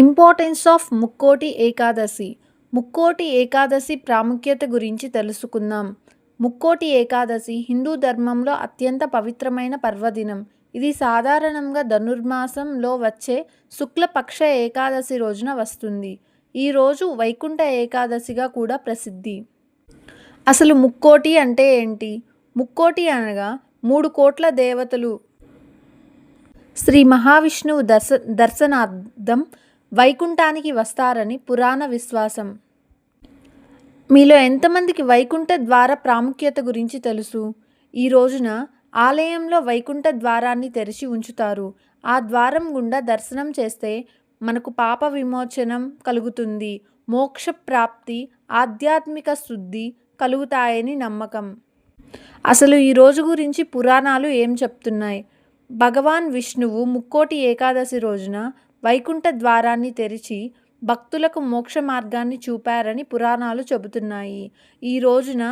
Importance of Mukkoti Ekadashi. Mukkoti Ekadashi ప్రాముఖ్యత గురించి తెలుసుకుందాం. ముక్కోటి ఏకాదశి హిందూ ధర్మంలో అత్యంత పవిత్రమైన పర్వదినం. ఇది సాధారణంగా ధనుర్మాసంలో వచ్చే శుక్లపక్ష ఏకాదశి రోజున వస్తుంది. ఈ రోజు వైకుంఠ ఏకాదశిగా కూడా ప్రసిద్ధి. అసలు ముక్కోటి అంటే ఏంటి? ముక్కోటి అనగా 3 కోట్ల దేవతలు శ్రీ మహావిష్ణువు దర్శనార్థం వైకుంఠానికి వస్తారని పురాణ విశ్వాసం. మీలో ఎంతమందికి వైకుంఠ ద్వార ప్రాముఖ్యత గురించి తెలుసు? ఈ రోజున ఆలయంలో వైకుంఠ ద్వారాన్ని తెరిచి ఉంచుతారు. ఆ ద్వారం గుండా దర్శనం చేస్తే మనకు పాప విమోచనం కలుగుతుంది, మోక్ష ప్రాప్తి, ఆధ్యాత్మిక శుద్ధి కలుగుతాయని నమ్మకం. అసలు ఈ రోజు గురించి పురాణాలు ఏం చెప్తున్నాయి? భగవాన్ విష్ణువు ముక్కోటి ఏకాదశి రోజున వైకుంఠ ద్వారాన్ని తెరిచి భక్తులకు మోక్ష మార్గాన్ని చూపారని పురాణాలు చెబుతున్నాయి. ఈ రోజున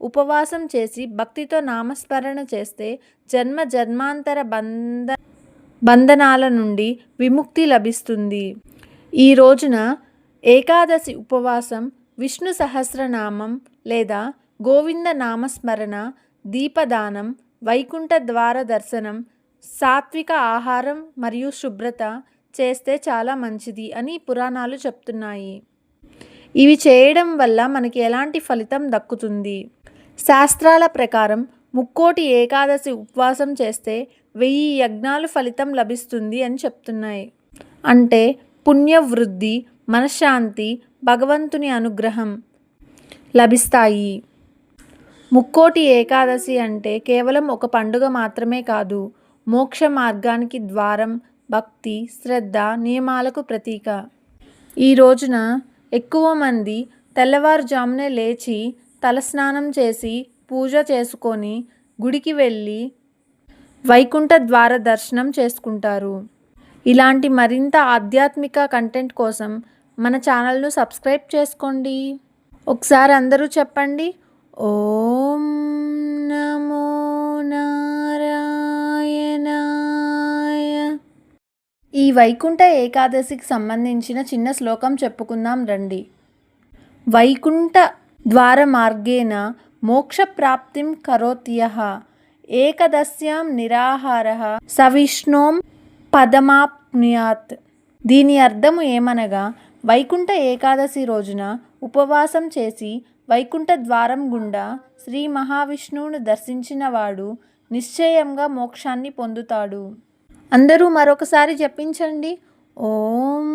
ఉపవాసం చేసి భక్తితో నామస్మరణ చేస్తే జన్మ జన్మాంతర బంధనాల నుండి విముక్తి లభిస్తుంది. ఈ రోజున ఏకాదశి ఉపవాసం, విష్ణు సహస్రనామం లేదా గోవింద నామస్మరణ, దీపదానం, వైకుంఠ ద్వార దర్శనం, సాత్విక ఆహారం మరియు శుభ్రత చేస్తే చాలా మంచిది అని పురాణాలు చెప్తున్నాయి. ఇవి చేయడం వల్ల మనకి ఎలాంటి ఫలితం దక్కుతుంది? శాస్త్రాల ప్రకారం ముక్కోటి ఏకాదశి ఉపవాసం చేస్తే 1000 యజ్ఞాలు ఫలితం లభిస్తుంది అని చెప్తున్నాయి. అంటే పుణ్యవృద్ధి, మనశ్శాంతి, భగవంతుని అనుగ్రహం లభిస్తాయి. ముక్కోటి ఏకాదశి అంటే కేవలం ఒక పండుగ మాత్రమే కాదు, మోక్ష మార్గానికి ద్వారం, భక్తి, శ్రద్ధ, నియమాలకు ప్రతీక. ఈ రోజున ఎక్కువ మంది తెల్లవారుజామునే లేచి తలస్నానం చేసి పూజ చేసుకొని గుడికి వెళ్ళి వైకుంఠ ద్వార దర్శనం చేసుకుంటారు. ఇలాంటి మరింత ఆధ్యాత్మిక కంటెంట్ కోసం మన ఛానల్ను సబ్స్క్రైబ్ చేసుకోండి. ఒకసారి అందరూ చెప్పండి, ఓం నమో నారాయణాయ. ఈ వైకుంఠ ఏకాదశికి సంబంధించిన చిన్న శ్లోకం చెప్పుకుందాం రండి. వైకుంఠ ద్వార మార్గేణ మోక్ష ప్రాప్తిం కరోత్యః ఏకదశ్యాం నిరాహారః సవిష్ణోం పదమాప్నుయాత్. దీని అర్థము ఏమనగా, వైకుంఠ ఏకాదశి రోజున ఉపవాసం చేసి వైకుంఠ ద్వారం గుండా శ్రీ మహావిష్ణువును దర్శించిన వాడు నిశ్చయంగా మోక్షాన్ని పొందుతాడు. అందరూ మరొకసారి జపించండి, ఓం